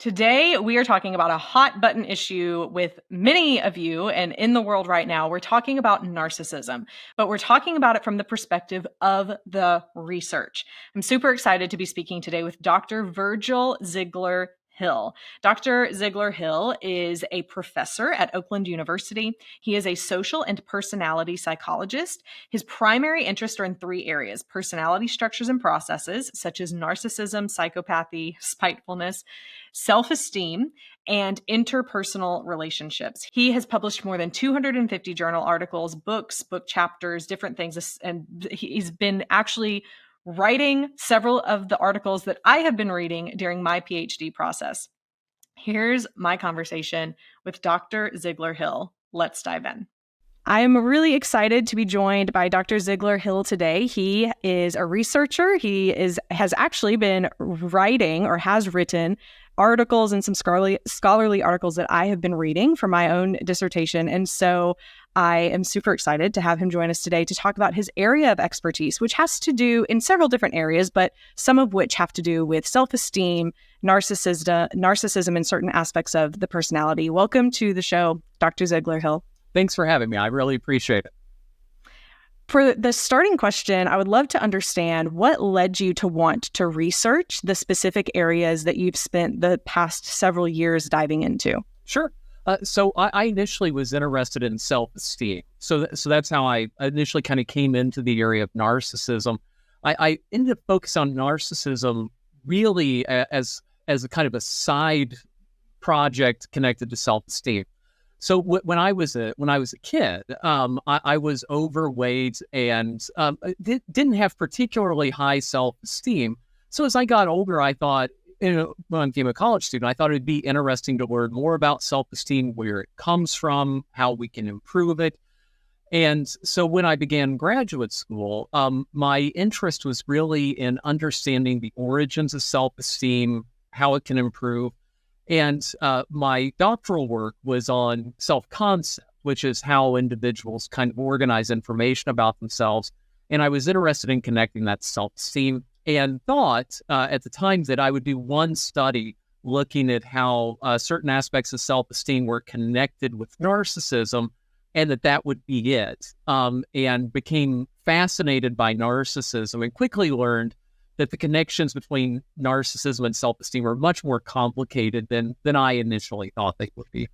Today, we are talking about a hot button issue with many of you and in the world right now. We're talking about narcissism, but we're talking about it from the perspective of the research. I'm super excited to be speaking today with Dr. Virgil Zeigler-Hill. Dr. Zeigler-Hill is a professor at Oakland University. He is a social and personality psychologist. His primary interests are in three areas: personality structures and processes, such as narcissism, psychopathy, spitefulness, self-esteem, and interpersonal relationships. He has published more than 250 journal articles, books, book chapters, different things, and he's been actually writing several of the articles that I have been reading during my PhD process. Here's my conversation with Dr. Zeigler-Hill. Let's dive in. I am really excited to be joined by Dr. Zeigler-Hill today. He is a researcher. He has actually been writing or has written articles and some scholarly articles that I have been reading for my own dissertation. And so I am super excited to have him join us today to talk about his area of expertise, which has to do in several different areas, but some of which have to do with self-esteem, narcissism, and certain aspects of the personality. Welcome to the show, Dr. Zeigler-Hill. Thanks for having me. I really appreciate it. For the starting question, I would love to understand what led you to want to research the specific areas that you've spent the past several years diving into. Sure. So I initially was interested in self-esteem. So that's how I initially kind of came into the area of narcissism. I ended up focusing on narcissism really as a kind of a side project connected to self-esteem. So when I was a kid, I was overweight and didn't have particularly high self-esteem. So as I got older, I thought, when I became a college student, I thought it'd be interesting to learn more about self-esteem, where it comes from, how we can improve it. And so when I began graduate school, my interest was really in understanding the origins of self-esteem, how it can improve. And my doctoral work was on self-concept, which is how individuals kind of organize information about themselves. And I was interested in connecting that to self-esteem and thought at the time that I would do one study looking at how certain aspects of self-esteem were connected with narcissism, and that would be it. And became fascinated by narcissism and quickly learned that the connections between narcissism and self-esteem are much more complicated than I initially thought they would be.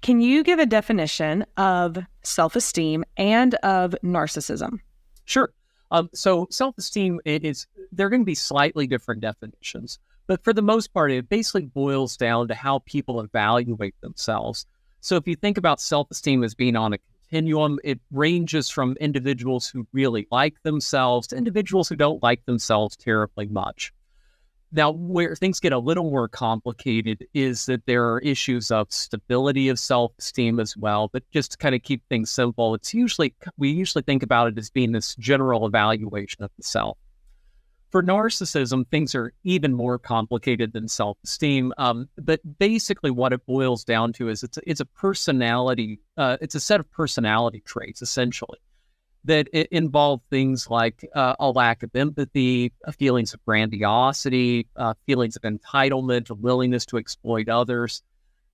Can you give a definition of self-esteem and of narcissism? Sure. So self-esteem, they're going to be slightly different definitions, but for the most part, it basically boils down to how people evaluate themselves. So if you think about self-esteem as being on a continuum, it ranges from individuals who really like themselves to individuals who don't like themselves terribly much. Now, where things get a little more complicated is that there are issues of stability of self-esteem as well. But just to kind of keep things simple, we usually think about it as being this general evaluation of the self. For narcissism, things are even more complicated than self-esteem. But basically what it boils down to is it's a personality, it's a set of personality traits, essentially, that it involve things like a lack of empathy, feelings of grandiosity, feelings of entitlement, a willingness to exploit others.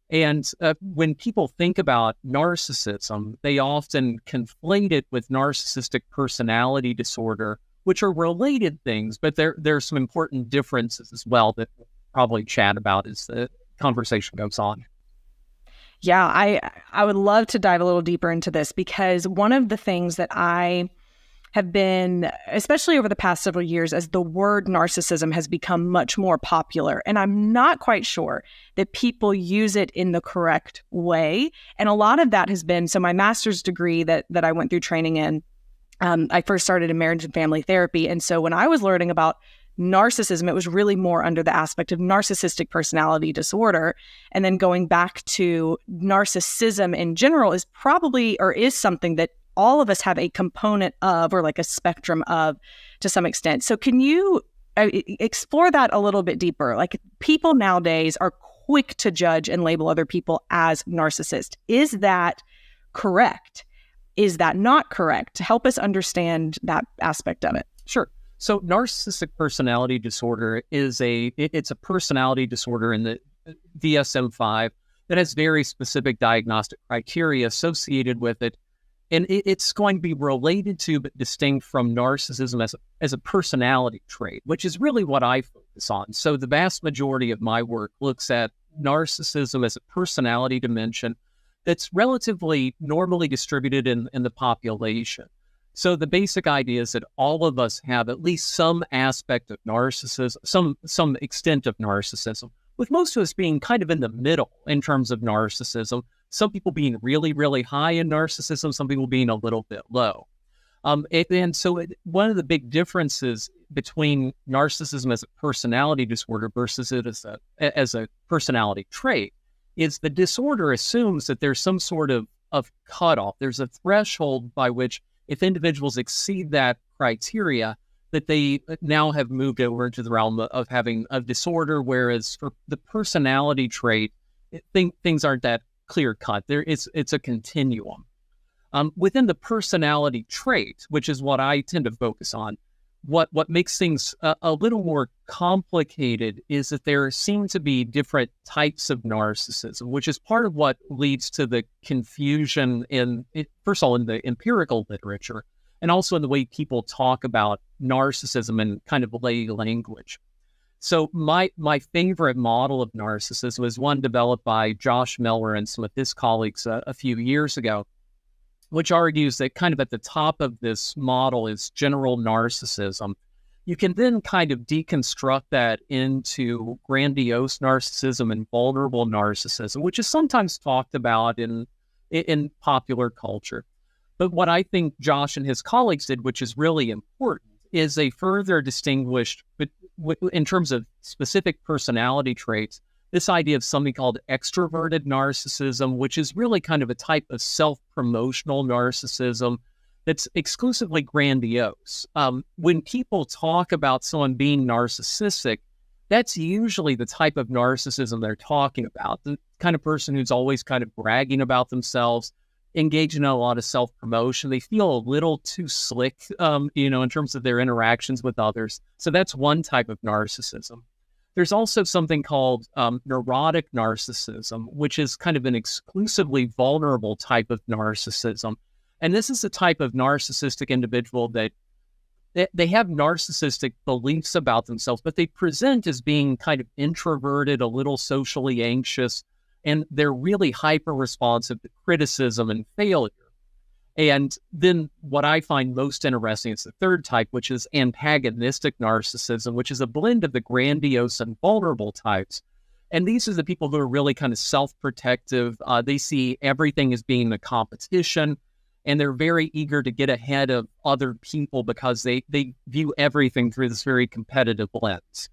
And when people think about narcissism, they often conflate it with narcissistic personality disorder, which are related things, but there's some important differences as well that we'll probably chat about as the conversation goes on. Yeah, I would love to dive a little deeper into this, because one of the things that I have been, especially over the past several years, as the word narcissism has become much more popular, and I'm not quite sure that people use it in the correct way. And a lot of that has been, so my master's degree that I went through training in, I first started in marriage and family therapy. And so when I was learning about narcissism, it was really more under the aspect of narcissistic personality disorder. And then going back to narcissism in general is probably, or is something that all of us have a component of, or like a spectrum of, to some extent. So can you explore that a little bit deeper? Like, people nowadays are quick to judge and label other people as narcissist. Is that correct? Is that not correct? To help us understand that aspect of it. Sure. So narcissistic personality disorder it's a personality disorder in the DSM-5 that has very specific diagnostic criteria associated with it. And it's going to be related to but distinct from narcissism as a personality trait, which is really what I focus on. So the vast majority of my work looks at narcissism as a personality dimension that's relatively normally distributed in the population. So the basic idea is that all of us have at least some aspect of narcissism, some extent of narcissism, with most of us being kind of in the middle in terms of narcissism. Some people being really, really high in narcissism, some people being a little bit low. One of the big differences between narcissism as a personality disorder versus it as a personality trait is the disorder assumes that there's some sort of cutoff. There's a threshold by which if individuals exceed that criteria, that they now have moved over into the realm of having a disorder, whereas for the personality trait, things aren't that clear cut. It's a continuum. Within the personality trait, which is what I tend to focus on, what makes things a little more complicated is that there seem to be different types of narcissism, which is part of what leads to the confusion first of all, in the empirical literature, and also in the way people talk about narcissism in kind of lay language. So my favorite model of narcissism is one developed by Josh Miller and some of his colleagues a few years ago, which argues that kind of at the top of this model is general narcissism. You can then kind of deconstruct that into grandiose narcissism and vulnerable narcissism, which is sometimes talked about in popular culture. But what I think Josh and his colleagues did, which is really important, is they further distinguished, in terms of specific personality traits, this idea of something called extroverted narcissism, which is really kind of a type of self-promotional narcissism that's exclusively grandiose. When people talk about someone being narcissistic, that's usually the type of narcissism they're talking about, the kind of person who's always kind of bragging about themselves, engaging in a lot of self-promotion. They feel a little too slick, in terms of their interactions with others. So that's one type of narcissism. There's also something called neurotic narcissism, which is kind of an exclusively vulnerable type of narcissism. And this is the type of narcissistic individual that they have narcissistic beliefs about themselves, but they present as being kind of introverted, a little socially anxious, and they're really hyper-responsive to criticism and failure. And then what I find most interesting is the third type, which is antagonistic narcissism, which is a blend of the grandiose and vulnerable types. And these are the people who are really kind of self-protective. They see everything as being a competition, and they're very eager to get ahead of other people because they view everything through this very competitive lens.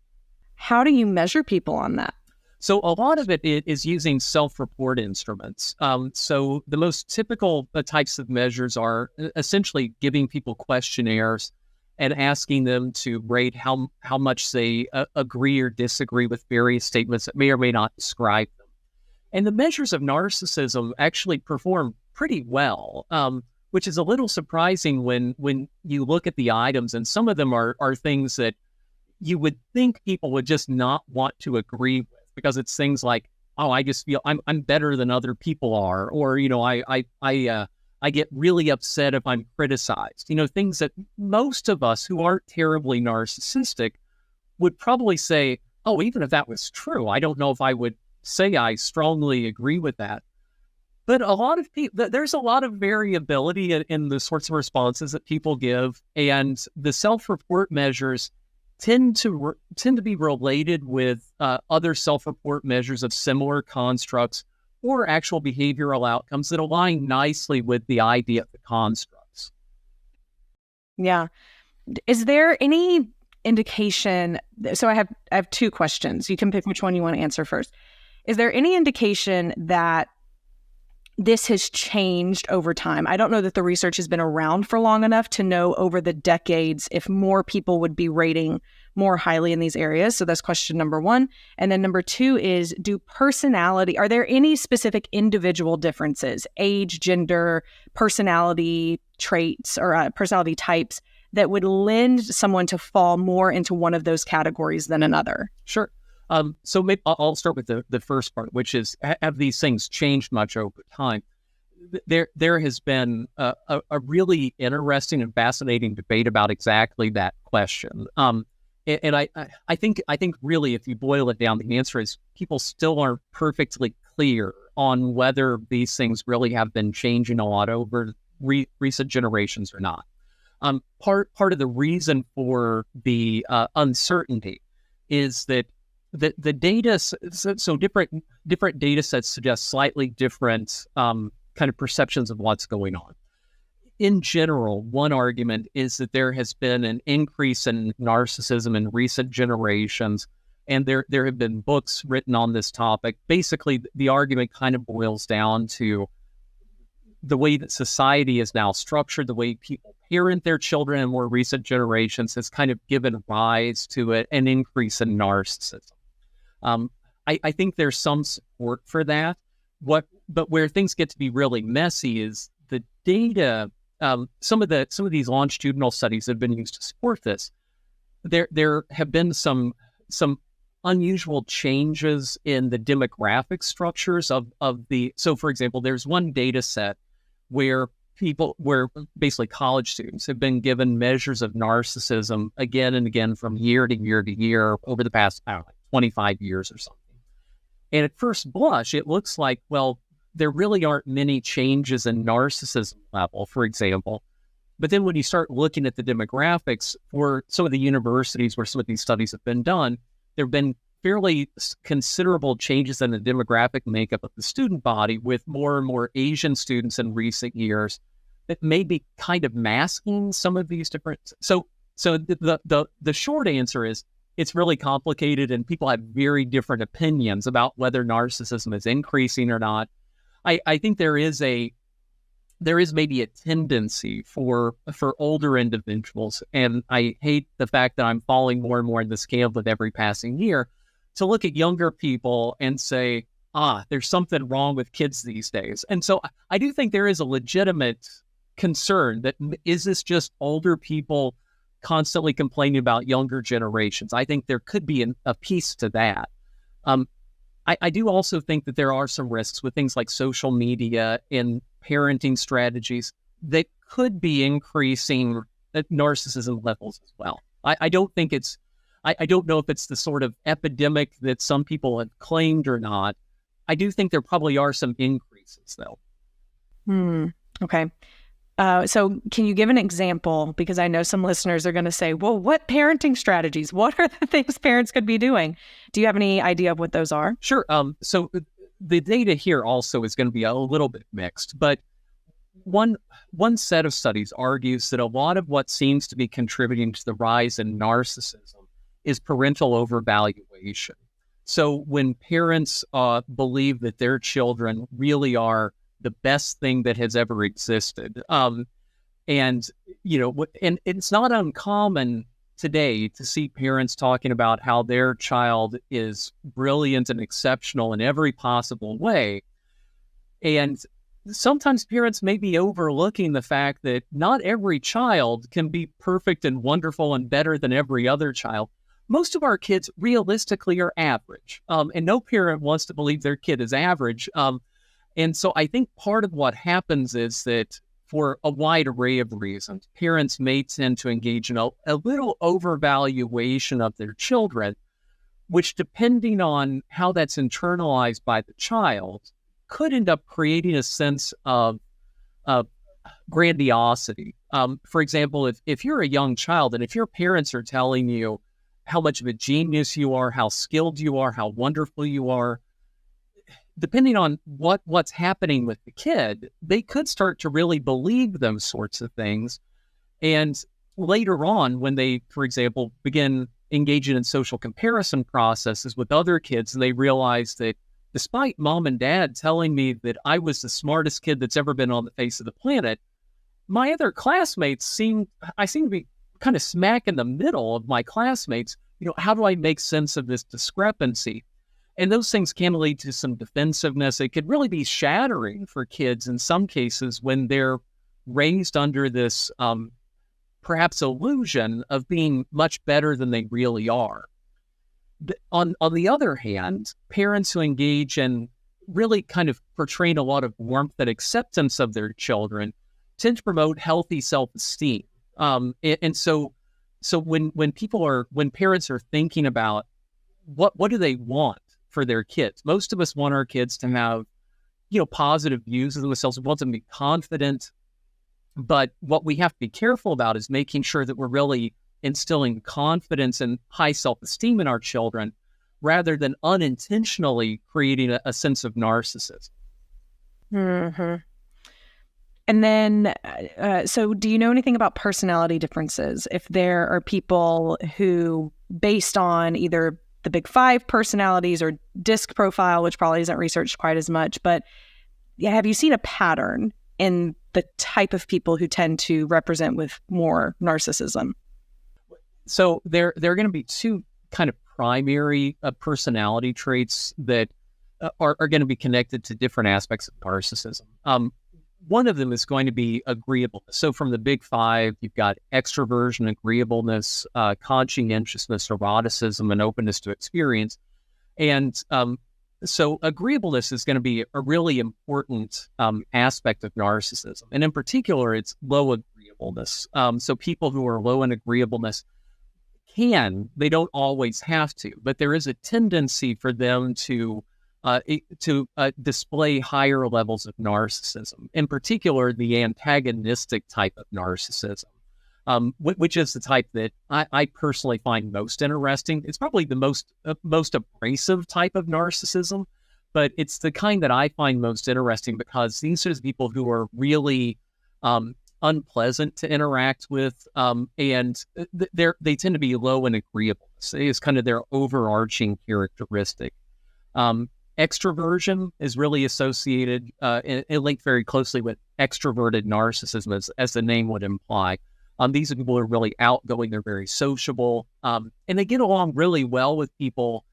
How do you measure people on that? So a lot of it is using self-report instruments. So the most typical types of measures are essentially giving people questionnaires and asking them to rate how much they agree or disagree with various statements that may or may not describe them. And the measures of narcissism actually perform pretty well, which is a little surprising when you look at the items, and some of them are things that you would think people would just not want to agree with, because it's things like, oh, I just feel I'm better than other people are, or I get really upset if I'm criticized. Things that most of us who aren't terribly narcissistic would probably say, oh, even if that was true, I don't know if I would say I strongly agree with that. But a lot of people, there's a lot of variability in the sorts of responses that people give, and the self-report measures tend to be related with other self-report measures of similar constructs or actual behavioral outcomes that align nicely with the idea of the constructs. Yeah. Is there any indication? So I have two questions. You can pick which one you want to answer first. Is there any indication that this has changed over time? I don't know that the research has been around for long enough to know over the decades if more people would be rating more highly in these areas. So that's question number one. And then number two is, are there any specific individual differences, age, gender, personality traits, or personality types that would lend someone to fall more into one of those categories than another? Sure. So maybe I'll start with the first part, which is, have these things changed much over time? There has been a really interesting and fascinating debate about exactly that question. And I think really, if you boil it down, the answer is people still aren't perfectly clear on whether these things really have been changing a lot over recent generations or not. Part of the reason for the uncertainty is that the data, so different data sets suggest slightly different kind of perceptions of what's going on. In general, one argument is that there has been an increase in narcissism in recent generations, and there have been books written on this topic. Basically, the argument kind of boils down to the way that society is now structured, the way people parent their children in more recent generations has kind of given rise to an increase in narcissism. I think there's some support for that. But where things get to be really messy is the data. Some of these longitudinal studies have been used to support this. There have been some unusual changes in the demographic structures of the. So, for example, there's one data set where basically college students have been given measures of narcissism again and again from year to year to year over the past, I don't know, 25 years or something. And at first blush, it looks like, well, there really aren't many changes in narcissism level, for example. But then when you start looking at the demographics for some of the universities where some of these studies have been done, there have been fairly considerable changes in the demographic makeup of the student body, with more and more Asian students in recent years that may be kind of masking some of these different. So the short answer is, it's really complicated, and people have very different opinions about whether narcissism is increasing or not. I think there is maybe a tendency for older individuals, and I hate the fact that I'm falling more and more in the scale with every passing year, to look at younger people and say, there's something wrong with kids these days. And so I do think there is a legitimate concern that, is this just older people constantly complaining about younger generations? I think there could be a piece to that. I do also think that there are some risks with things like social media and parenting strategies that could be increasing narcissism levels as well. I don't know if it's the sort of epidemic that some people have claimed or not. I do think there probably are some increases, though. Okay. So can you give an example? Because I know some listeners are going to say, well, what parenting strategies? What are the things parents could be doing? Do you have any idea of what those are? Sure. So the data here also is going to be a little bit mixed, but one set of studies argues that a lot of what seems to be contributing to the rise in narcissism is parental overvaluation. So when parents believe that their children really are the best thing that has ever existed. And it's not uncommon today to see parents talking about how their child is brilliant and exceptional in every possible way. And sometimes parents may be overlooking the fact that not every child can be perfect and wonderful and better than every other child. Most of our kids realistically are average. And no parent wants to believe their kid is average. And so I think part of what happens is that, for a wide array of reasons, parents may tend to engage in a little overvaluation of their children, which, depending on how that's internalized by the child, could end up creating a sense of grandiosity. For example, if you're a young child and if your parents are telling you how much of a genius you are, how skilled you are, how wonderful you are, depending on what's happening with the kid, they could start to really believe those sorts of things. And later on, when they, for example, begin engaging in social comparison processes with other kids, and they realize that despite mom and dad telling me that I was the smartest kid that's ever been on the face of the planet, my other classmates I seem to be kind of smack in the middle of my classmates. How do I make sense of this discrepancy? And those things can lead to some defensiveness. It could really be shattering for kids in some cases when they're raised under this perhaps illusion of being much better than they really are. On the other hand, parents who engage in really kind of portraying a lot of warmth and acceptance of their children tend to promote healthy self-esteem. So when parents are thinking about what do they want for their kids, most of us want our kids to have, positive views of themselves. We want them to be confident. But what we have to be careful about is making sure that we're really instilling confidence and high self-esteem in our children, rather than unintentionally creating a sense of narcissism. Mm-hmm. And then, so do you know anything about personality differences? If there are people who, based on either the big 5 personalities or DISC profile, which probably isn't researched quite as much, but have you seen a pattern in the type of people who tend to represent with more narcissism? So there are going to be 2 kind of primary personality traits that are going to be connected to different aspects of narcissism. One of them is going to be agreeableness. So from the big 5, you've got extroversion, agreeableness, conscientiousness, eroticism, and openness to experience. And so agreeableness is going to be a really important aspect of narcissism. And in particular, it's low agreeableness. So people who are low in agreeableness they don't always have to, but there is a tendency for them to display higher levels of narcissism, in particular, the antagonistic type of narcissism, which is the type that I personally find most interesting. It's probably the most abrasive type of narcissism, but it's the kind that I find most interesting because these are the people who are really unpleasant to interact with, and they tend to be low in agreeableness. It's kind of their overarching characteristic. Extroversion is really associated and linked very closely with extroverted narcissism, as the name would imply. These are people who are really outgoing. They're very sociable, and they get along really well with people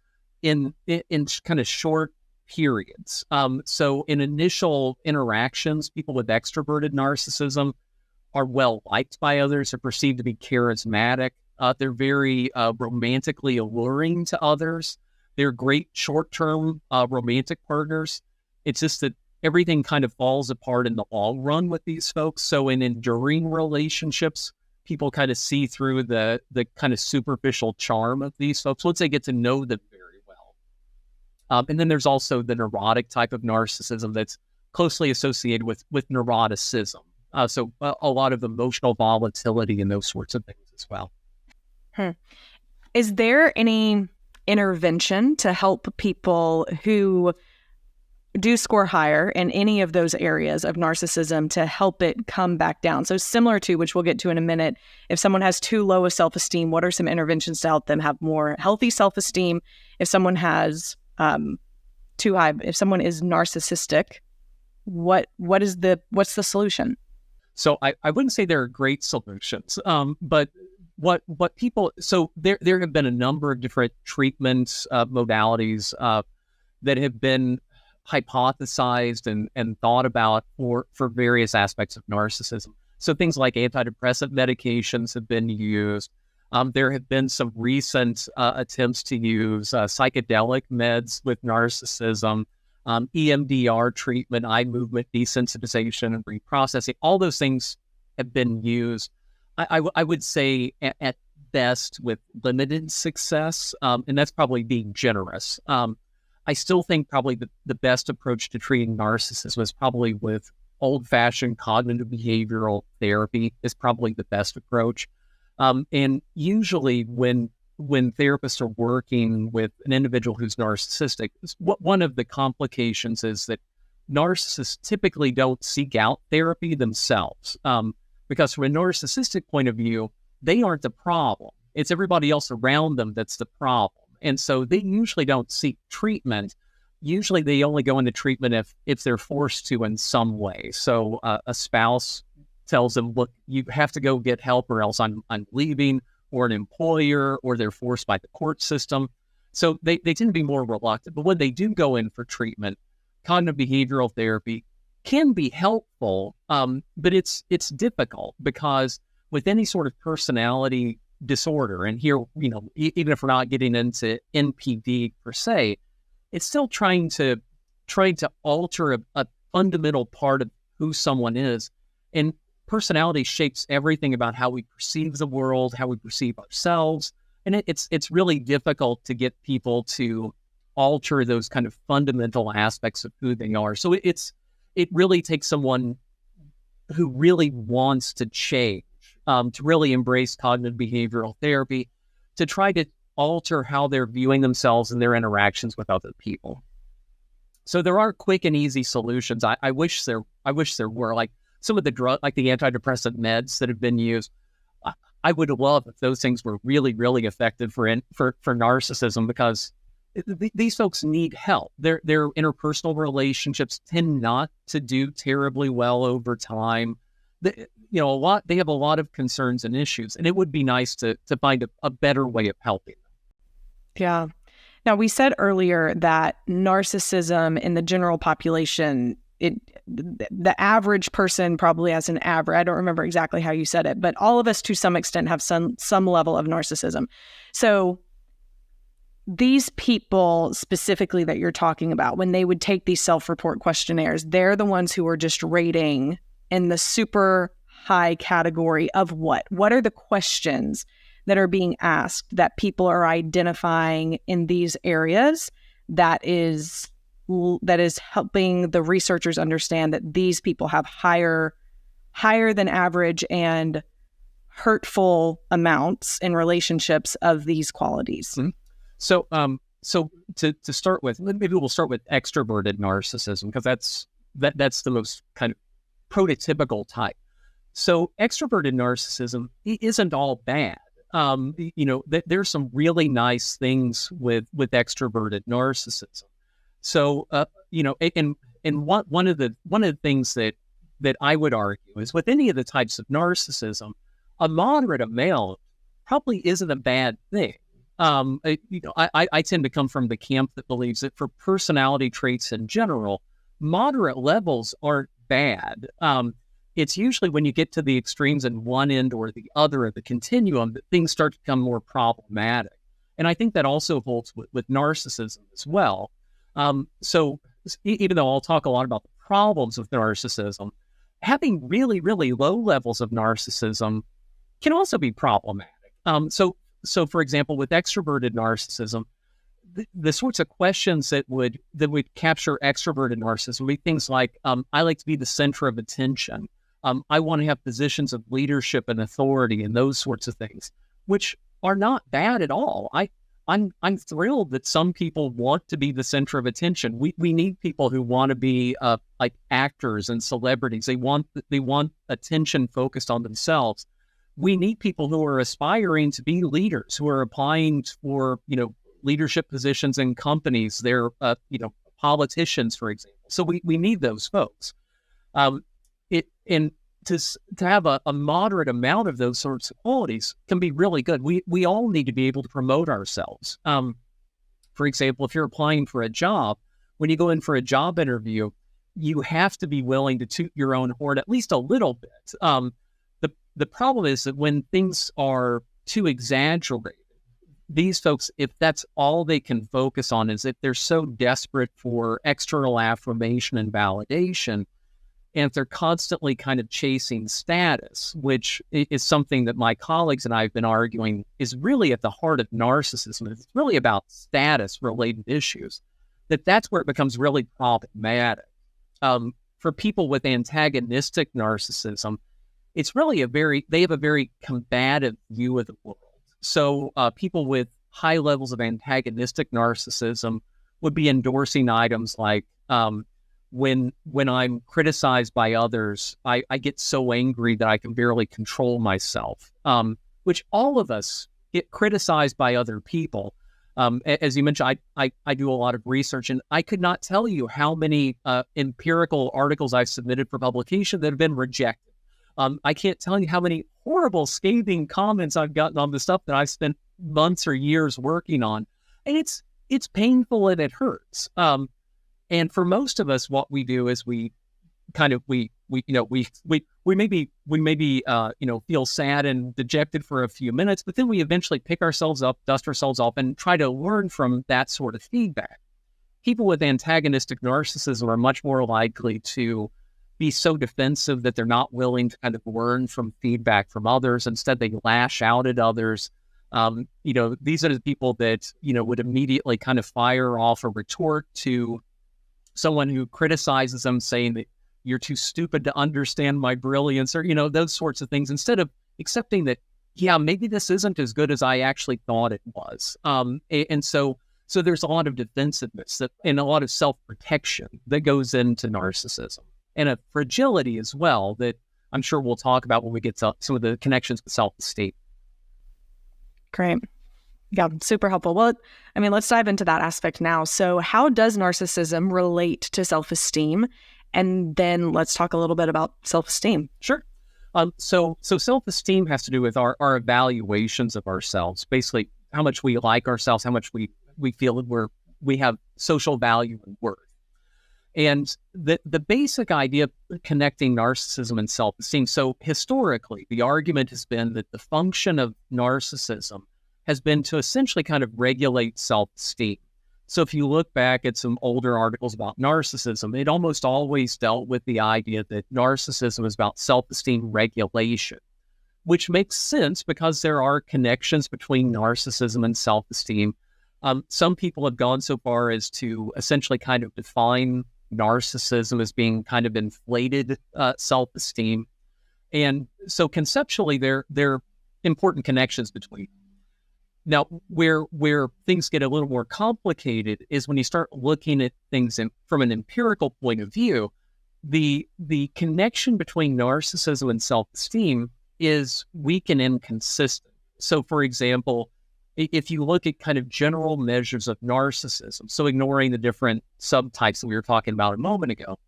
in kind of short periods. So in initial interactions, people with extroverted narcissism are well liked by others, are perceived to be charismatic. They're very romantically alluring to others. They're great short-term romantic partners. It's just that everything kind of falls apart in the long run with these folks. So in enduring relationships, people kind of see through the kind of superficial charm of these folks once they get to know them very well. And then there's also the neurotic type of narcissism that's closely associated with neuroticism. So a lot of emotional volatility and those sorts of things as well. Is there any intervention to help people who do score higher in any of those areas of narcissism to help it come back down? So similar to, which we'll get to in a minute, if someone has too low a self-esteem, what are some interventions to help them have more healthy self-esteem? If someone has too high, if someone is narcissistic, what's the solution? So I wouldn't say there are great solutions, but what people, so there have been a number of different treatment modalities that have been hypothesized and thought about for various aspects of narcissism. So things like antidepressant medications have been used. There have been some recent attempts to use psychedelic meds with narcissism, EMDR treatment, eye movement desensitization and reprocessing. All those things have been used. I would say at best with limited success, and that's probably being generous. I still think probably the best approach to treating narcissism is probably with old-fashioned cognitive behavioral therapy is probably the best approach. And usually when therapists are working with an individual who's narcissistic, one of the complications is that narcissists typically don't seek out therapy themselves. Because from a narcissistic point of view, they aren't the problem. It's everybody else around them that's the problem. And so they usually don't seek treatment. Usually they only go into treatment if they're forced to in some way. So a spouse tells them, look, you have to go get help or else I'm leaving, or an employer, or they're forced by the court system. So they tend to be more reluctant. But when they do go in for treatment, cognitive behavioral therapy can be helpful, but it's difficult because with any sort of personality disorder, and here, even if we're not getting into NPD per se, it's still trying to alter a fundamental part of who someone is. And personality shapes everything about how we perceive the world, how we perceive ourselves. And it's really difficult to get people to alter those kind of fundamental aspects of who they are. So it really takes someone who really wants to change, to really embrace cognitive behavioral therapy, to try to alter how they're viewing themselves and their interactions with other people. So there are quick and easy solutions. I wish there were, like some of the like the antidepressant meds that have been used. I would love if those things were really, really effective for narcissism, because these folks need help. Their interpersonal relationships tend not to do terribly well over time. They have a lot of concerns and issues, and it would be nice to find a better way of helping them. Yeah. Now, we said earlier that narcissism in the general population, the average person probably has an average, I don't remember exactly how you said it, but all of us to some extent have some level of narcissism. So these people specifically that you're talking about, when they would take these self-report questionnaires, they're the ones who are just rating in the super high category of what? What are the questions that are being asked that people are identifying in these areas that is helping the researchers understand that these people have higher than average and hurtful amounts in relationships of these qualities? Mm-hmm. So to start with, maybe we'll start with extroverted narcissism, because that's the most kind of prototypical type. So extroverted narcissism isn't all bad. There's some really nice things with extroverted narcissism. So, and one of the things that I would argue is, with any of the types of narcissism, a moderate amount probably isn't a bad thing. I tend to come from the camp that believes that for personality traits in general, moderate levels aren't bad. It's usually when you get to the extremes in one end or the other of the continuum that things start to become more problematic. And I think that also holds with narcissism as well. So even though I'll talk a lot about the problems with narcissism, having really, really low levels of narcissism can also be problematic. So for example, with extroverted narcissism, the sorts of questions that would capture extroverted narcissism would be things like, I like to be the center of attention. I want to have positions of leadership and authority and those sorts of things, which are not bad at all. I'm thrilled that some people want to be the center of attention. We need people who want to be like actors and celebrities. They want attention focused on themselves. We need people who are aspiring to be leaders, who are applying for leadership positions in companies. They're politicians, for example. So we need those folks. To have a moderate amount of those sorts of qualities can be really good. We all need to be able to promote ourselves. For example, if you're applying for a job, when you go in for a job interview, you have to be willing to toot your own horn at least a little bit. The problem is that when things are too exaggerated, these folks, if that's all they can focus on, is if they're so desperate for external affirmation and validation, and if they're constantly kind of chasing status, which is something that my colleagues and I have been arguing is really at the heart of narcissism. It's really about status-related issues, that's where it becomes really problematic. For people with antagonistic narcissism, it's really they have a very combative view of the world. So people with high levels of antagonistic narcissism would be endorsing items like, when I'm criticized by others, I get so angry that I can barely control myself, which all of us get criticized by other people. As you mentioned, I do a lot of research, and I could not tell you how many empirical articles I've submitted for publication that have been rejected. I can't tell you how many horrible, scathing comments I've gotten on the stuff that I've spent months or years working on. And it's painful and it hurts. And for most of us, what we do is we feel sad and dejected for a few minutes, but then we eventually pick ourselves up, dust ourselves off, and try to learn from that sort of feedback. People with antagonistic narcissism are much more likely to be so defensive that they're not willing to kind of learn from feedback from others. Instead, they lash out at others. These are the people that, would immediately kind of fire off a retort to someone who criticizes them, saying that you're too stupid to understand my brilliance, or, those sorts of things, instead of accepting that, yeah, maybe this isn't as good as I actually thought it was. So there's a lot of defensiveness and a lot of self-protection that goes into narcissism, and a fragility as well that I'm sure we'll talk about when we get to some of the connections with self-esteem. Great. Yeah, super helpful. Well, let's dive into that aspect now. So how does narcissism relate to self-esteem? And then let's talk a little bit about self-esteem. Sure. So self-esteem has to do with our evaluations of ourselves, basically how much we like ourselves, how much we feel we have social value and worth. And the basic idea of connecting narcissism and self-esteem. So historically, the argument has been that the function of narcissism has been to essentially kind of regulate self-esteem. So if you look back at some older articles about narcissism, it almost always dealt with the idea that narcissism is about self-esteem regulation, which makes sense because there are connections between narcissism and self-esteem. Some people have gone so far as to essentially kind of define narcissism as being kind of inflated self-esteem. And so conceptually, there are important connections between. Now, where things get a little more complicated is when you start looking at things from an empirical point of view. The connection between narcissism and self-esteem is weak and inconsistent. So, for example, if you look at kind of general measures of narcissism, so ignoring the different subtypes that we were talking about a moment ago,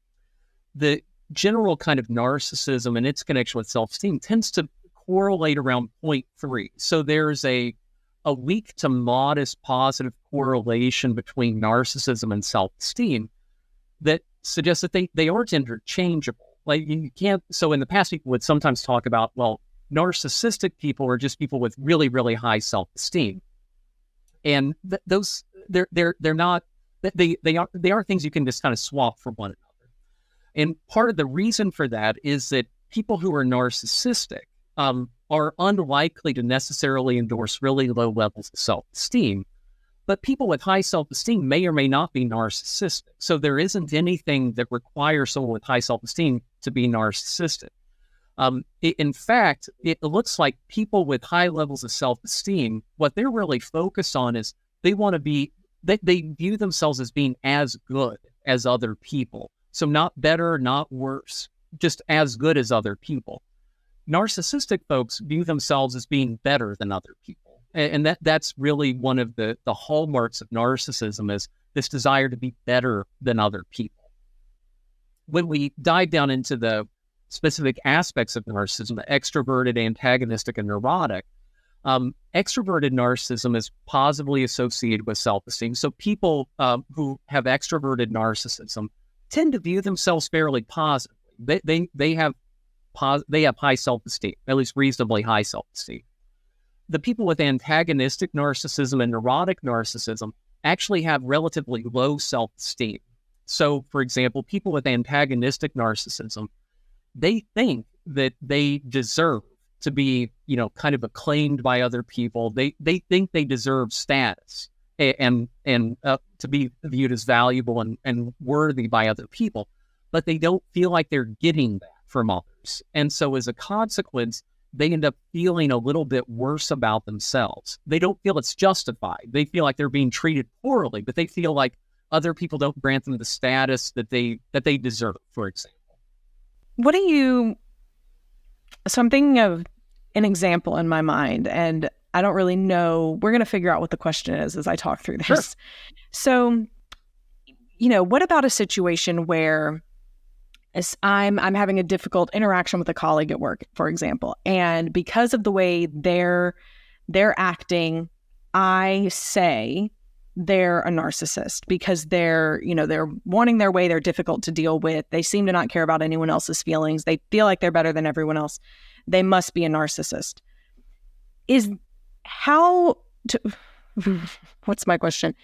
the general kind of narcissism and its connection with self-esteem tends to correlate around 0.3. So there's a weak to modest positive correlation between narcissism and self-esteem that suggests that they aren't interchangeable. Like you can't, so in the past people would sometimes talk about, well, narcissistic people are just people with really, really high self-esteem. And those, they're not, they are things you can just kind of swap for one another. And part of the reason for that is that people who are narcissistic are unlikely to necessarily endorse really low levels of self-esteem. But people with high self-esteem may or may not be narcissistic. So there isn't anything that requires someone with high self-esteem to be narcissistic. In fact, it looks like people with high levels of self-esteem, what they're really focused on is they want to be, they view themselves as being as good as other people. So not better, not worse, just as good as other people. Narcissistic folks view themselves as being better than other people. And that's really one of the hallmarks of narcissism, is this desire to be better than other people. When we dive down into the specific aspects of narcissism, extroverted, antagonistic, and neurotic, extroverted narcissism is positively associated with self-esteem. So people who have extroverted narcissism tend to view themselves fairly positively. They have high self-esteem, at least reasonably high self-esteem. The people with antagonistic narcissism and neurotic narcissism actually have relatively low self-esteem. So, for example, people with antagonistic narcissism, they think that they deserve to be, kind of acclaimed by other people. They think they deserve status and to be viewed as valuable and worthy by other people, but they don't feel like they're getting that from others. And so as a consequence, they end up feeling a little bit worse about themselves. They don't feel it's justified. They feel like they're being treated poorly, but they feel like other people don't grant them the status that they deserve, for example. So I'm thinking of an example in my mind, and I don't really know. We're going to figure out what the question is as I talk through this. Sure. So, what about a situation where I'm having a difficult interaction with a colleague at work, for example, and because of the way they're acting, I say they're a narcissist because they're wanting their way, they're difficult to deal with, they seem to not care about anyone else's feelings, they feel like they're better than everyone else, they must be a narcissist. What's my question?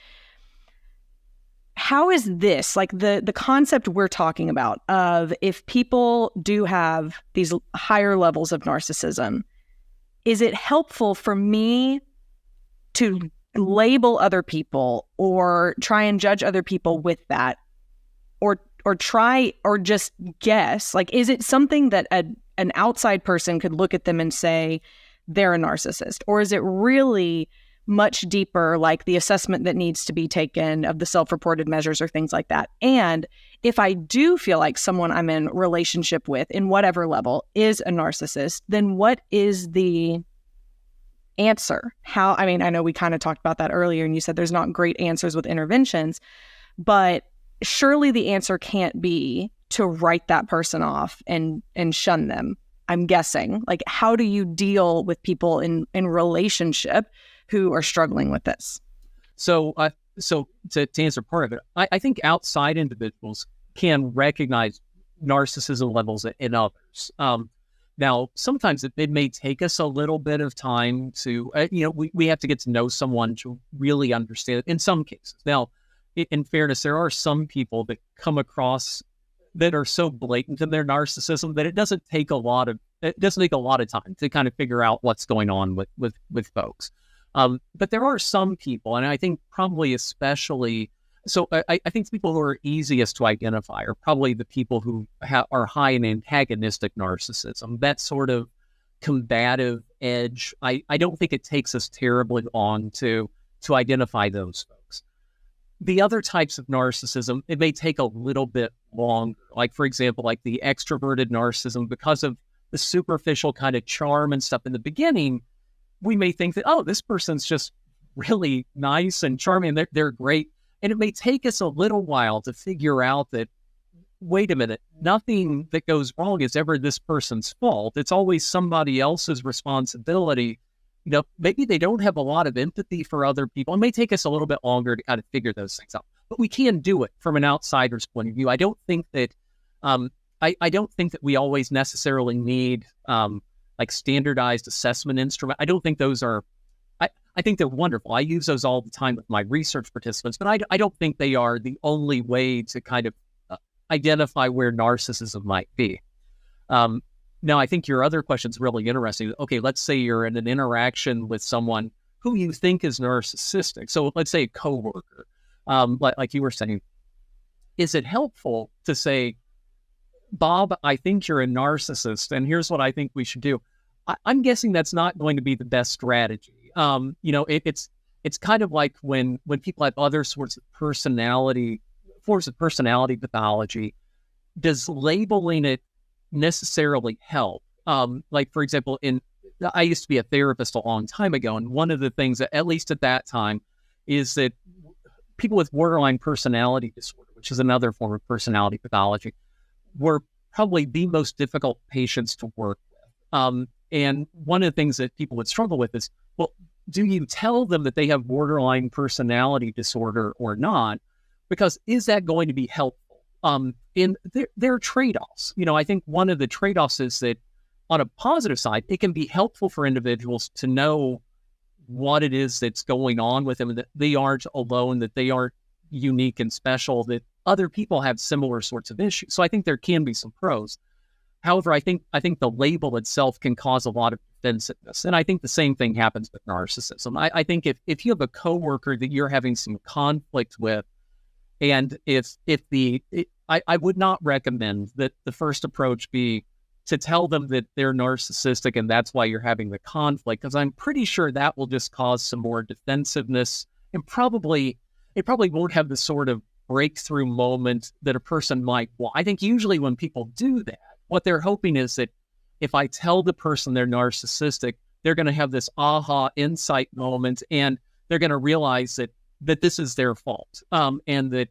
How is this, like the concept we're talking about of if people do have these higher levels of narcissism, is it helpful for me to label other people or try and judge other people with that, or try or just guess, like, is it something that an outside person could look at them and say they're a narcissist? Or is it really much deeper, like the assessment that needs to be taken of the self-reported measures or things like that? And if I do feel like someone I'm in relationship with, in whatever level, is a narcissist, then what is the answer? I know we kind of talked about that earlier, and you said there's not great answers with interventions, but surely the answer can't be to write that person off and shun them. I'm guessing. Like, how do you deal with people in relationship who are struggling with this? So to answer part of it, I think outside individuals can recognize narcissism levels in others. Now, sometimes it may take us a little bit of time to, we have to get to know someone to really understand it in some cases. Now, in fairness, there are some people that come across that are so blatant in their narcissism that it doesn't take a lot of time to kind of figure out what's going on with folks. But there are some people, and I think probably especially, I think the people who are easiest to identify are probably the people who are high in antagonistic narcissism, that sort of combative edge. I don't think it takes us terribly long to identify those folks. The other types of narcissism, it may take a little bit longer. Like, for example, like the extroverted narcissism, because of the superficial kind of charm and stuff in the beginning, we may think that, oh, this person's just really nice and charming, they're great. And it may take us a little while to figure out that, wait a minute, nothing that goes wrong is ever this person's fault. It's always somebody else's responsibility. Maybe they don't have a lot of empathy for other people. It may take us a little bit longer to kind of figure those things out, but we can do it from an outsider's point of view. I don't think that I don't think that we always necessarily need like standardized assessment instrument. I don't think those are. I think they're wonderful. I use those all the time with my research participants, but I don't think they are the only way to kind of identify where narcissism might be. Now, I think your other question is really interesting. Okay, let's say you're in an interaction with someone who you think is narcissistic. So let's say a coworker, like you were saying. Is it helpful to say, Bob, I think you're a narcissist, and here's what I think we should do? I'm guessing that's not going to be the best strategy. It's kind of like when people have other forms of personality pathology. Does labeling it necessarily help? Like, for example, I used to be a therapist a long time ago, and one of the things that, at least at that time, is that people with borderline personality disorder, which is another form of personality pathology, were probably the most difficult patients to work with. And one of the things that people would struggle with is, well, do you tell them that they have borderline personality disorder or not? Because is that going to be helpful? And there are trade-offs. I think one of the trade-offs is that on a positive side, it can be helpful for individuals to know what it is that's going on with them, that they aren't alone, that they aren't unique and special, that other people have similar sorts of issues. So I think there can be some pros. However, I think the label itself can cause a lot of defensiveness. And I think the same thing happens with narcissism. I think if you have a coworker that you're having some conflict with, and I would not recommend that the first approach be to tell them that they're narcissistic and that's why you're having the conflict, because I'm pretty sure that will just cause some more defensiveness, and it probably won't have the sort of breakthrough moment that a person might want. I think usually when people do that, what they're hoping is that if I tell the person they're narcissistic, they're going to have this aha insight moment, and they're going to realize that this is their fault, and that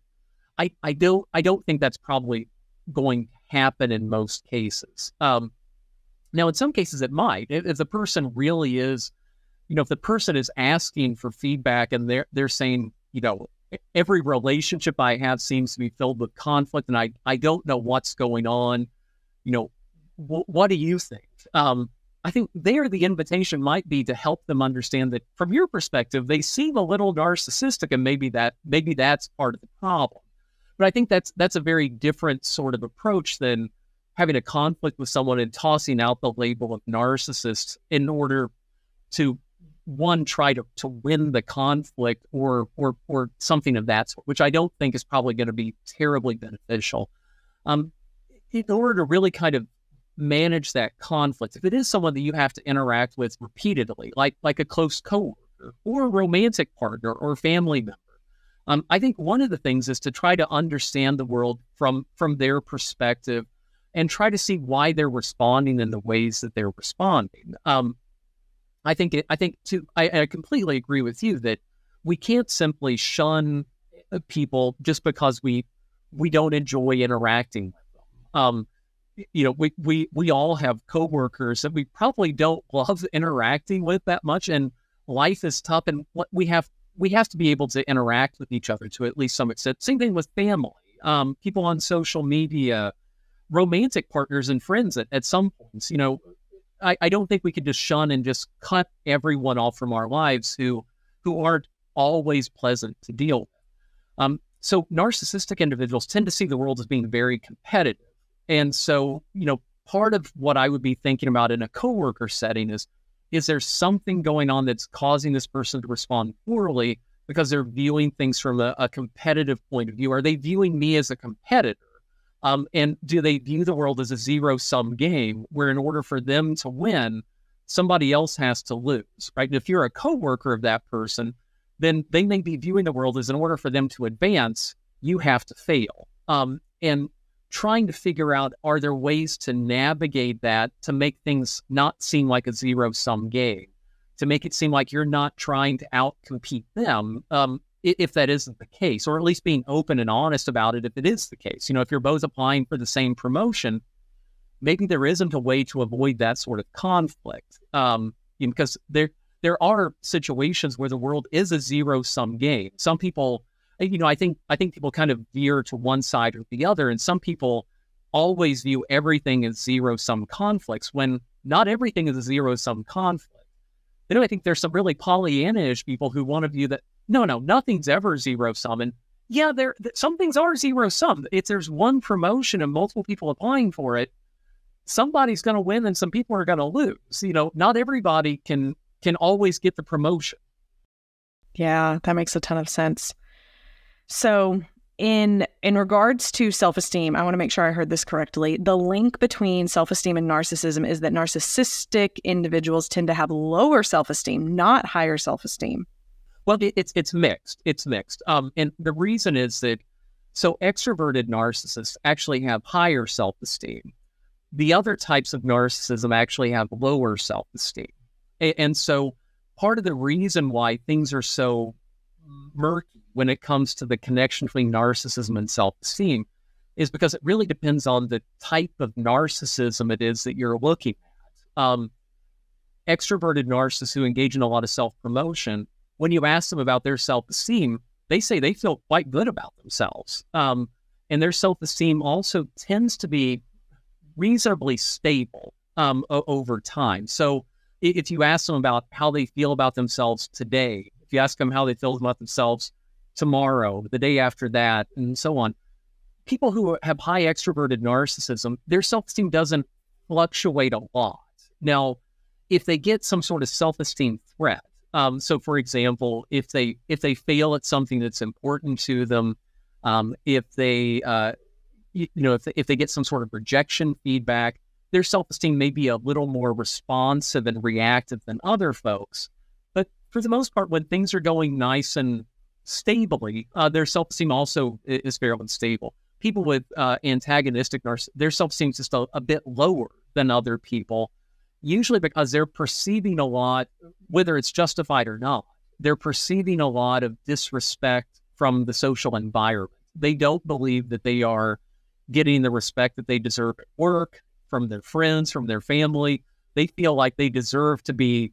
I don't think that's probably going to happen in most cases. Now, in some cases, it might. If the person really is, if the person is asking for feedback and they're saying, every relationship I have seems to be filled with conflict, and I don't know what's going on. What do you think? I think there the invitation might be to help them understand that from your perspective, they seem a little narcissistic, and maybe that's part of the problem. But I think that's a very different sort of approach than having a conflict with someone and tossing out the label of narcissist in order to try to win the conflict or something of that sort, which I don't think is probably going to be terribly beneficial. In order to really kind of manage that conflict, if it is someone that you have to interact with repeatedly, like a close coworker or a romantic partner or family member, I think one of the things is to try to understand the world from their perspective and try to see why they're responding in the ways that they're responding. I completely agree with you that we can't simply shun people just because we don't enjoy interacting with them. We all have coworkers that we probably don't love interacting with that much, and life is tough, and we have to be able to interact with each other to at least some extent. Same thing with family, people on social media, romantic partners and friends at some points. I don't think we could just shun and just cut everyone off from our lives who aren't always pleasant to deal with. So narcissistic individuals tend to see the world as being very competitive. And so, part of what I would be thinking about in a coworker setting is there something going on that's causing this person to respond poorly because they're viewing things from a competitive point of view? Are they viewing me as a competitor? And do they view the world as a zero-sum game where in order for them to win, somebody else has to lose, right? And if you're a coworker of that person, then they may be viewing the world as in order for them to advance, you have to fail. And trying to figure out, are there ways to navigate that to make things not seem like a zero-sum game, to make it seem like you're not trying to outcompete them, if that isn't the case, or at least being open and honest about it if it is the case. If you're both applying for the same promotion, maybe there isn't a way to avoid that sort of conflict, because there are situations where the world is a zero-sum game. Some people, I think people kind of veer to one side or the other, and some people always view everything as zero-sum conflicts when not everything is a zero-sum conflict. I think there's some really Pollyanna-ish people who want to view that, no, nothing's ever zero-sum. And yeah, some things are zero-sum. If there's one promotion and multiple people applying for it, somebody's going to win and some people are going to lose. Not everybody can always get the promotion. Yeah, that makes a ton of sense. So in regards to self-esteem, I want to make sure I heard this correctly. The link between self-esteem and narcissism is that narcissistic individuals tend to have lower self-esteem, not higher self-esteem. Well, it's mixed. It's mixed. And the reason is that extroverted narcissists actually have higher self-esteem. The other types of narcissism actually have lower self-esteem. And so part of the reason why things are so murky when it comes to the connection between narcissism and self-esteem is because it really depends on the type of narcissism it is that you're looking at. Extroverted narcissists who engage in a lot of self-promotion, when you ask them about their self-esteem, they say they feel quite good about themselves. And their self-esteem also tends to be reasonably stable over time. So if you ask them about how they feel about themselves today, if you ask them how they feel about themselves tomorrow, the day after that, and so on, people who have high extroverted narcissism, their self-esteem doesn't fluctuate a lot. Now, if they get some sort of self-esteem threat, so for example, if they fail at something that's important to them, if they if they get some sort of rejection feedback, their self-esteem may be a little more responsive and reactive than other folks. But for the most part, when things are going nice and stably, their self-esteem also is fairly stable. People with antagonistic narcissism, their self-esteem is just a bit lower than other people, usually because they're perceiving a lot, whether it's justified or not, they're perceiving a lot of disrespect from the social environment. They don't believe that they are getting the respect that they deserve at work, from their friends, from their family. They feel like they deserve to be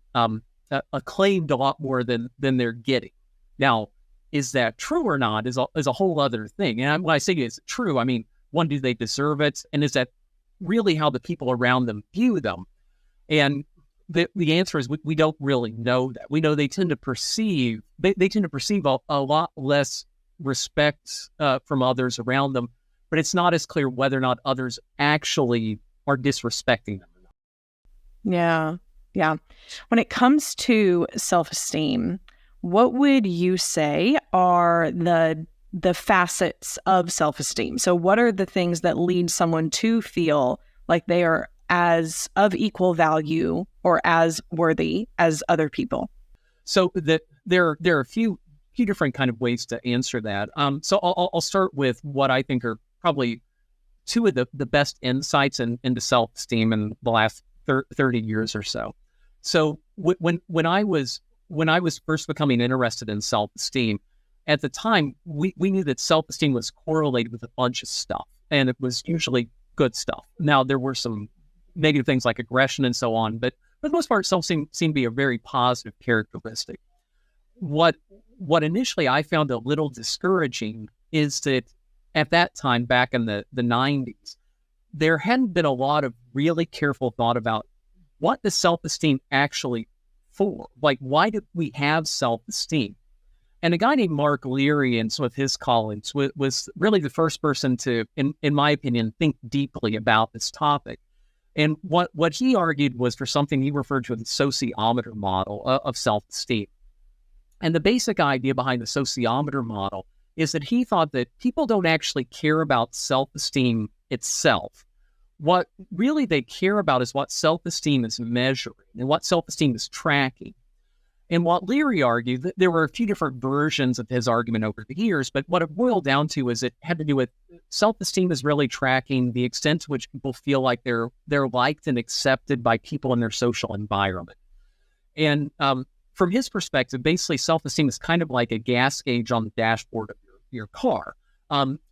acclaimed a lot more than they're getting. Now, is that true or not is a whole other thing. And when I say it's true, I mean, one, do they deserve it? And is that really how the people around them view them? And the answer is we don't really know that. We know they tend to perceive a lot less respect from others around them, but it's not as clear whether or not others actually are disrespecting them. Yeah. Yeah. When it comes to self-esteem, what would you say are the facets of self-esteem? So what are the things that lead someone to feel like they are as of equal value or as worthy as other people? So there are a few different kind of ways to answer that. So I'll start with what I think are probably two of the best insights into self-esteem in the last 30 years or so. So when I was first becoming interested in self-esteem, at the time we knew that self-esteem was correlated with a bunch of stuff, and it was usually good stuff. Now there were some negative things like aggression and so on, but for the most part, self-esteem seemed to be a very positive characteristic. What initially I found a little discouraging is that at that time, back in the 90s, there hadn't been a lot of really careful thought about what the self-esteem actually for. Like, why do we have self-esteem? And a guy named Mark Leary and some of his colleagues was really the first person to, in my opinion, think deeply about this topic. And what he argued was for something he referred to as the sociometer model of self-esteem. And the basic idea behind the sociometer model is that he thought that people don't actually care about self-esteem itself. What really they care about is what self-esteem is measuring and what self-esteem is tracking. And what Leary argued, that there were a few different versions of his argument over the years, but what it boiled down to is it had to do with self-esteem is really tracking the extent to which people feel like they're liked and accepted by people in their social environment. And from his perspective, basically self-esteem is kind of like a gas gauge on the dashboard of your car.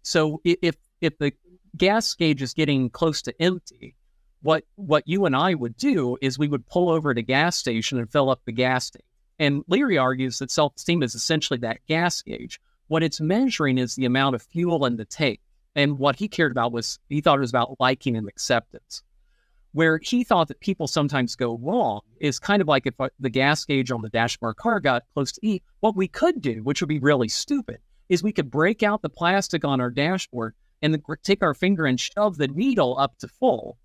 So if the gas gauge is getting close to empty, what you and I would do is we would pull over at a gas station and fill up the gas tank. And Leary argues that self-esteem is essentially that gas gauge. What it's measuring is the amount of fuel in the tank. And what he cared about was, he thought it was about liking and acceptance. Where he thought that people sometimes go wrong is kind of like if the gas gauge on the dash of our car got close to E, what we could do, which would be really stupid, is we could break out the plastic on our dashboard and take our finger and shove the needle up to full.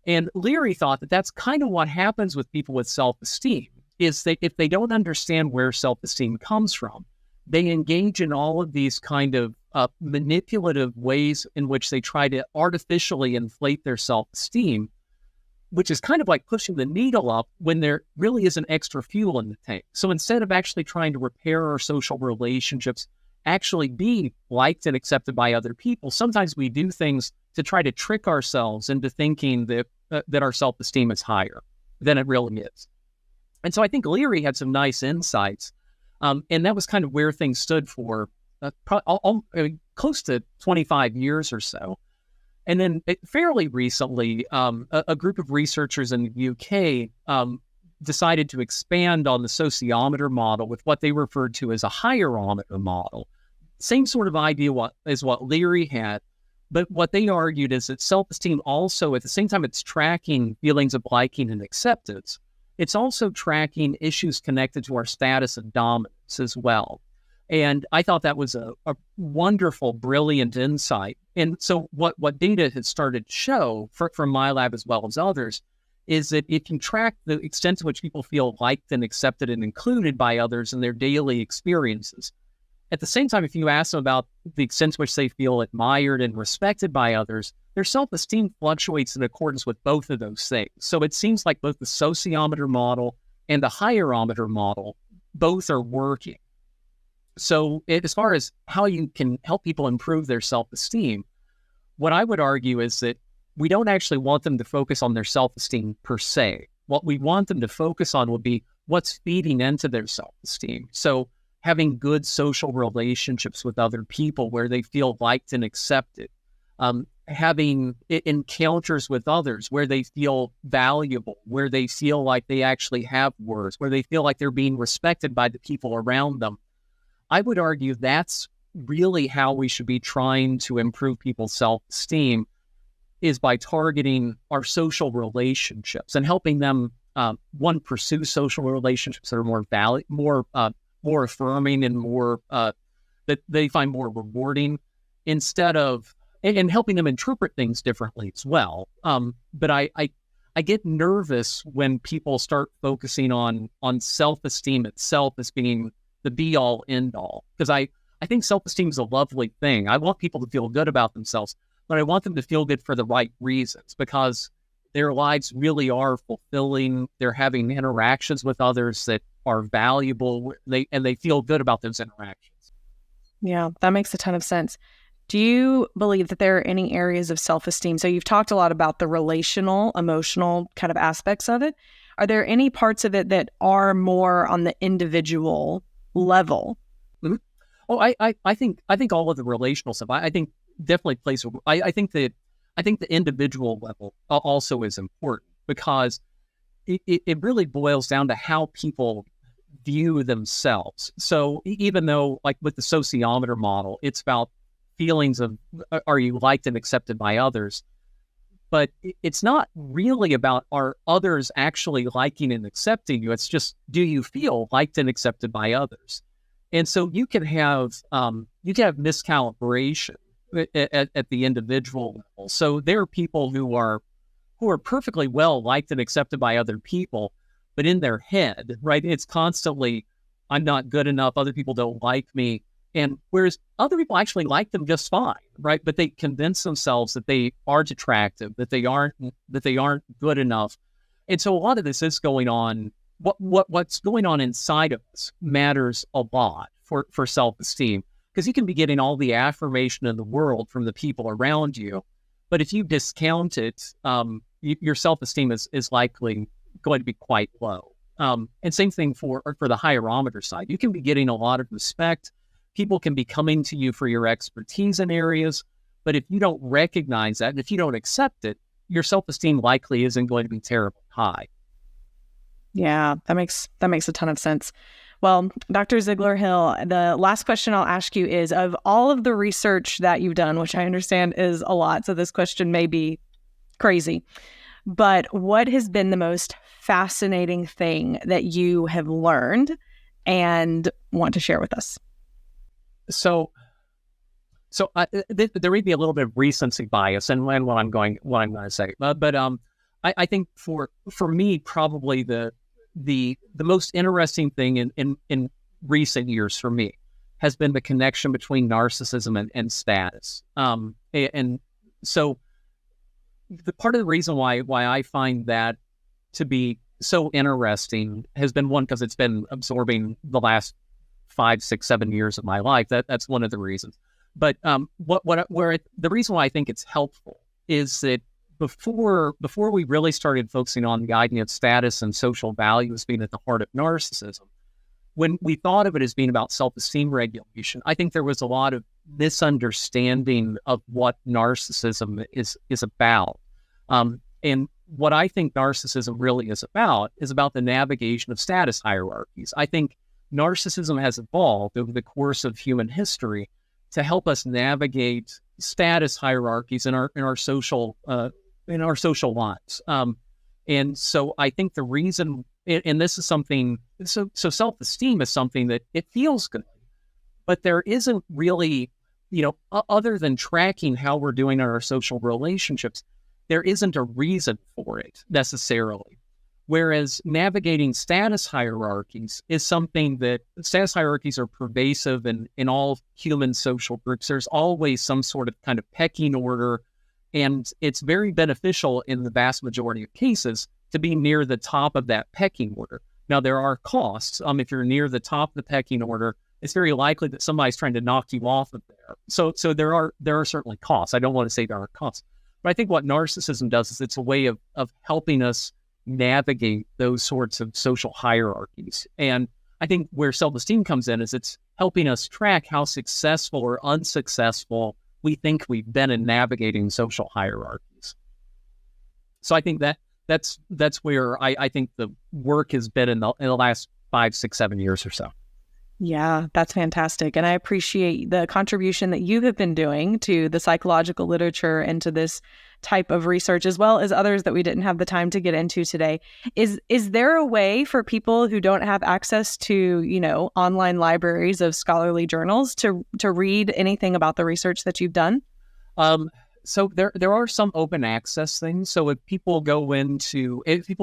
And Leary thought that that's kind of what happens with people with self-esteem, is that if they don't understand where self-esteem comes from, they engage in all of these kind of manipulative ways in which they try to artificially inflate their self-esteem, which is kind of like pushing the needle up when there really isn't extra fuel in the tank. So instead of actually trying to repair our social relationships, actually be liked and accepted by other people, sometimes we do things to try to trick ourselves into thinking that our self-esteem is higher than it really is. And so I think Leary had some nice insights, and that was kind of where things stood for close to 25 years or so. And then fairly recently, a group of researchers in the UK decided to expand on the sociometer model with what they referred to as a hierometer model. Same sort of idea as what Leary had, but what they argued is that self-esteem also, at the same time it's tracking feelings of liking and acceptance, it's also tracking issues connected to our status and dominance as well. And I thought that was a wonderful, brilliant insight. And so what data has started to show from my lab as well as others is that it can track the extent to which people feel liked and accepted and included by others in their daily experiences. At the same time, if you ask them about the extent to which they feel admired and respected by others, their self-esteem fluctuates in accordance with both of those things. So it seems like both the sociometer model and the hierometer model, both are working. So as far as how you can help people improve their self-esteem, what I would argue is that we don't actually want them to focus on their self-esteem per se. What we want them to focus on would be what's feeding into their self-esteem. So having good social relationships with other people where they feel liked and accepted, having encounters with others where they feel valuable, where they feel like they actually have worth, where they feel like they're being respected by the people around them. I would argue that's really how we should be trying to improve people's self-esteem, is by targeting our social relationships and helping them, one, pursue social relationships that are more affirming and more that they find more rewarding, instead of and helping them interpret things differently as well. But I get nervous when people start focusing on self-esteem itself as being the be-all, end-all, because I think self-esteem is a lovely thing. I want people to feel good about themselves, but I want them to feel good for the right reasons, because their lives really are fulfilling. They're having interactions with others that are valuable. They feel good about those interactions. Yeah, that makes a ton of sense. Do you believe that there are any areas of self-esteem? So you've talked a lot about the relational, emotional kind of aspects of it. Are there any parts of it that are more on the individual level? Mm-hmm. Oh, I think all of the relational stuff, I think definitely plays. I think the individual level also is important, because it really boils down to how people view themselves. So even though, like with the sociometer model, it's about feelings of, are you liked and accepted by others? But it's not really about, are others actually liking and accepting you? It's just, do you feel liked and accepted by others? And so you can have miscalibration at the individual level. So there are people who are perfectly well liked and accepted by other people, but in their head, right, it's constantly, I'm not good enough, other people don't like me. And whereas other people actually like them just fine, right? But they convince themselves that they aren't attractive, that they aren't good enough. And so a lot of this is going on. What's going on inside of us matters a lot for self-esteem, because you can be getting all the affirmation in the world from the people around you, but if you discount it, your self-esteem is likely going to be quite low. And same thing for the hierometer side. You can be getting a lot of respect. People can be coming to you for your expertise in areas, but if you don't recognize that, and if you don't accept it, your self-esteem likely isn't going to be terribly high. Yeah, that makes a ton of sense. Well, Dr. Zeigler-Hill, the last question I'll ask you is, of all of the research that you've done, which I understand is a lot, so this question may be crazy, but what has been the most fascinating thing that you have learned and want to share with us? So there may be a little bit of recency bias in what I'm going to say, but I think for me, probably the most interesting thing in recent years for me has been the connection between narcissism and status. And so the part of the reason why I find that to be so interesting has been, one, because it's been absorbing the last 5, 6, 7 years of my life. That's one of the reasons. But the reason why I think it's helpful is that before we really started focusing on the idea of status and social values being at the heart of narcissism, when we thought of it as being about self-esteem regulation, I think there was a lot of misunderstanding of what narcissism is about. And what I think narcissism really is about the navigation of status hierarchies. I think narcissism has evolved over the course of human history to help us navigate status hierarchies in our social lives. And so I think the reason, and this is something, so self-esteem is something that it feels good, but there isn't really, other than tracking how we're doing in our social relationships, there isn't a reason for it necessarily. Whereas navigating status hierarchies is something that status hierarchies are pervasive in all human social groups. There's always some sort of kind of pecking order, and it's very beneficial in the vast majority of cases to be near the top of that pecking order. Now, there are costs. If you're near the top of the pecking order, it's very likely that somebody's trying to knock you off of there. So there are certainly costs. I don't want to say there aren't costs, but I think what narcissism does is it's a way of helping us navigate those sorts of social hierarchies. And I think where self-esteem comes in is it's helping us track how successful or unsuccessful we think we've been in navigating social hierarchies. So I think that's where I think the work has been in the last 5, 6, 7 years or so. Yeah, that's fantastic. And I appreciate the contribution that you have been doing to the psychological literature and to this type of research, as well as others that we didn't have the time to get into today. Is there a way for people who don't have access to, online libraries of scholarly journals to read anything about the research that you've done? Um, so there are some open access things. So if people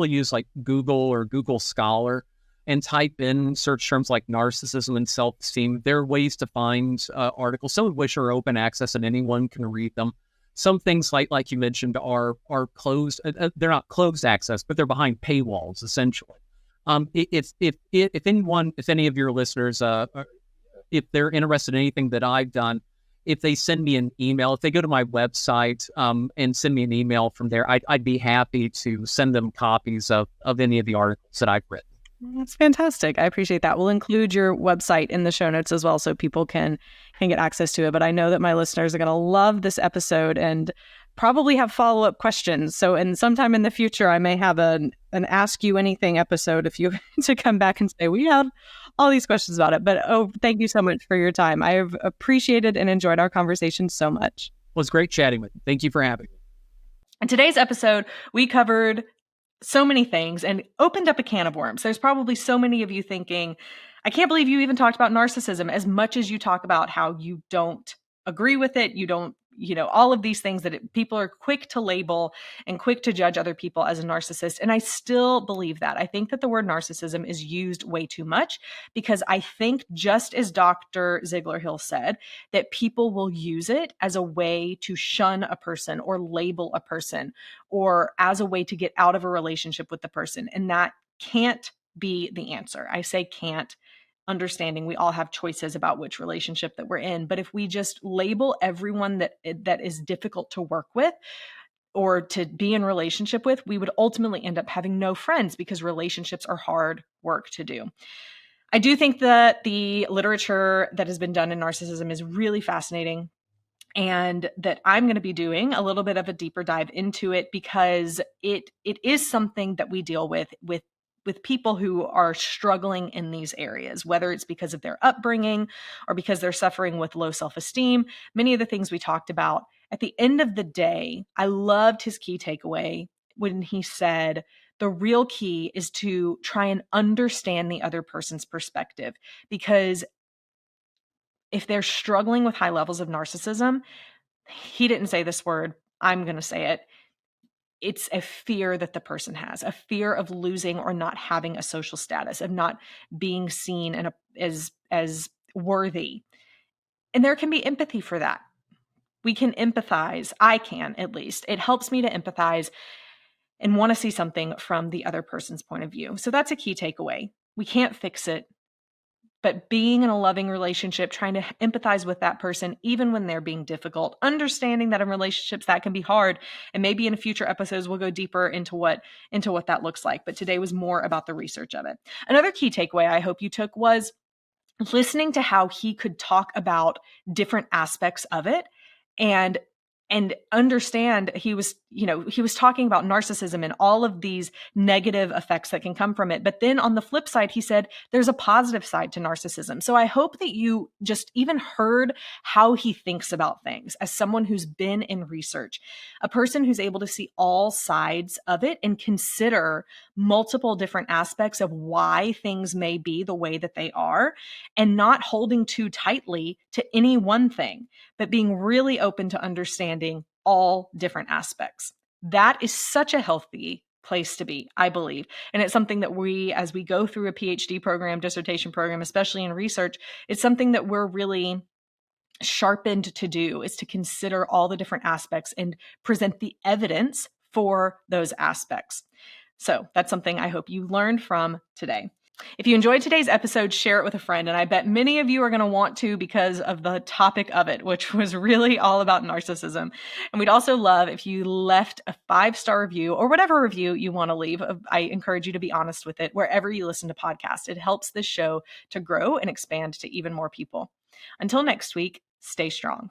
use like Google or Google Scholar and type in search terms like narcissism and self-esteem, there are ways to find articles, some of which are open access and anyone can read them. Some things like you mentioned are closed. They're not closed access, but they're behind paywalls essentially. If any of your listeners, if they're interested in anything that I've done, if they send me an email, if they go to my website and send me an email from there, I'd be happy to send them copies of any of the articles that I've written. That's fantastic. I appreciate that. We'll include your website in the show notes as well so people can get access to it. But I know that my listeners are going to love this episode and probably have follow-up questions. So, and sometime in the future, I may have an Ask You Anything episode if you to come back and say, we have all these questions about it. But thank you so much for your time. I have appreciated and enjoyed our conversation so much. Well, it's great chatting with you. Thank you for having me. In today's episode, we covered so many things and opened up a can of worms. There's probably so many of you thinking, I can't believe you even talked about narcissism as much as you talk about how you don't agree with it. You don't, all of these things that people are quick to label and quick to judge other people as a narcissist. And I still believe that. I think that the word narcissism is used way too much because I think, just as Dr. Zeigler-Hill said, that people will use it as a way to shun a person or label a person or as a way to get out of a relationship with the person. And that can't be the answer. I say can't, understanding we all have choices about which relationship that we're in. But if we just label everyone that is difficult to work with or to be in relationship with, we would ultimately end up having no friends because relationships are hard work to do. I do think that the literature that has been done in narcissism is really fascinating, and that I'm going to be doing a little bit of a deeper dive into it because it is something that we deal with people who are struggling in these areas, whether it's because of their upbringing or because they're suffering with low self-esteem. Many of the things we talked about. At the end of the day, I loved his key takeaway when he said, the real key is to try and understand the other person's perspective, because if they're struggling with high levels of narcissism, he didn't say this word, I'm going to say it. It's a fear that the person has, a fear of losing or not having a social status, of not being seen as worthy. And there can be empathy for that. We can empathize. I can, at least. It helps me to empathize and want to see something from the other person's point of view. So that's a key takeaway. We can't fix it. But being in a loving relationship, trying to empathize with that person, even when they're being difficult, understanding that in relationships that can be hard. And maybe in future episodes, we'll go deeper into what that looks like. But today was more about the research of it. Another key takeaway I hope you took was listening to how he could talk about different aspects of it and understand. He was talking about narcissism and all of these negative effects that can come from it. But then on the flip side, he said there's a positive side to narcissism. So I hope that you just even heard how he thinks about things as someone who's been in research, a person who's able to see all sides of it and consider multiple different aspects of why things may be the way that they are, and not holding too tightly to any one thing, but being really open to understanding all different aspects. That is such a healthy place to be, I believe. And it's something that we, as we go through a PhD program, dissertation program, especially in research, it's something that we're really sharpened to do, is to consider all the different aspects and present the evidence for those aspects. So that's something I hope you learned from today. If you enjoyed today's episode, share it with a friend. And I bet many of you are going to want to because of the topic of it, which was really all about narcissism. And we'd also love if you left a 5-star review or whatever review you want to leave. I encourage you to be honest with it wherever you listen to podcasts. It helps this show to grow and expand to even more people. Until next week, stay strong.